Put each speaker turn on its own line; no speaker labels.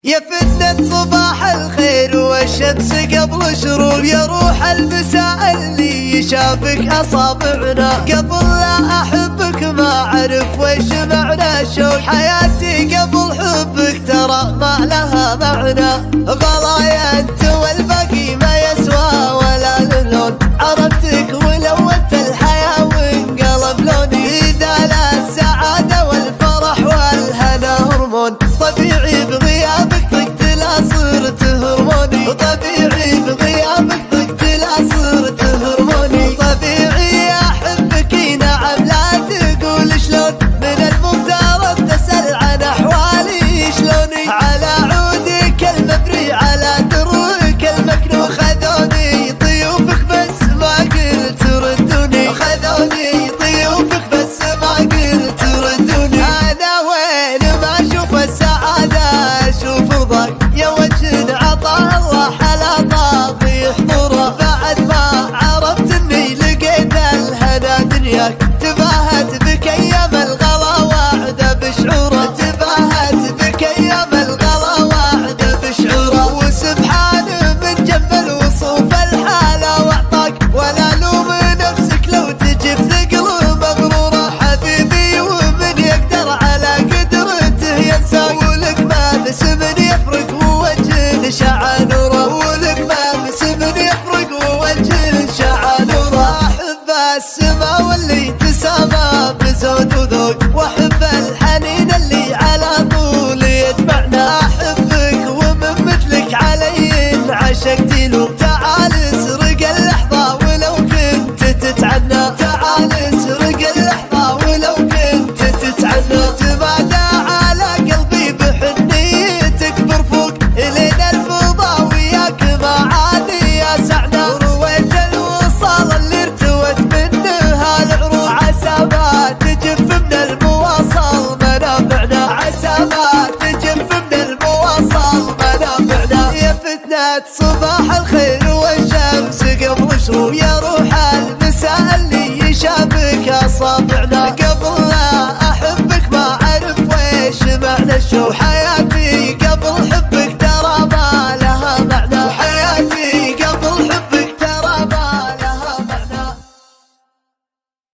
يا فتنة صباح الخير والشمس قبل شروق، يا روح المساء اللي يشابك أصابعنا. قبل لا أحبك ما أعرف ويش معنى الشوق، حياتي قبل حبك ترى ما لها معنى. غلايا أنت والباقي ما يسوى ولا لون، عرفتك ولونت الحياة وانقلب لوني. إذا لا السعادة والفرح والهنا هرمون، طبيعي بغيابك ضقت لا صرت هرموني. طبيعي بغيابك ضقت لا صرت هرموني. طبيعي أحبك نعم لا تقول شلون، من المفترض تسأل عن أحوالي شلوني. على عودك المبري على درك المكنون، خذوني ضيوفك بس ما قلت ردوني. خذوني ضيوفك بس ما قلت ردوني. أنا وين ما أشوف السعادة أشوف ضاق، يا وجه عطاه الله على طاضي حضوره. بعد ما عرفت إني لقيت الهنا دنياك، تباهت بك أيام الغلا وعد بشعوره. تباهت بك أيام الغلا وعد بشعوره. وسبحان من جمل وصوف الحالة واعطاك، ولا لوم نفسك لو تجي بثقل مغرورة. حبيبي ومن يقدر على قدرته ينساك، ولك ما بس من يفرق ووجه شع نوره. ولك ما بس من يفرق ووجه شع نوره. أحب السما واللي تسامى بزود وذوق، وأحب الحنين اللي على طول يتبعنا. أحبك ومن مثلك علي عشقت له. تعال اسرق اللحظة ولو كنت تتعنى. تعال اسرق اللحظة ولو كنت تتعنى. تبادى على قلبي بحنيتك برفوق، إلين الفضا وياك ما عاد يسعنا. رويت الوصال اللي ارتوت منها العروق، عسى ما تجف من المواصل منافعنا. عسى ما تجف من المواصل منافعنا. يا فتنة صباح الخير والشمس قبل شروق، يا روح المساء اللي يشابك أصابعنا. قبل لا أحبك ما أعرف ويش معنى الشوق، حياتي قبل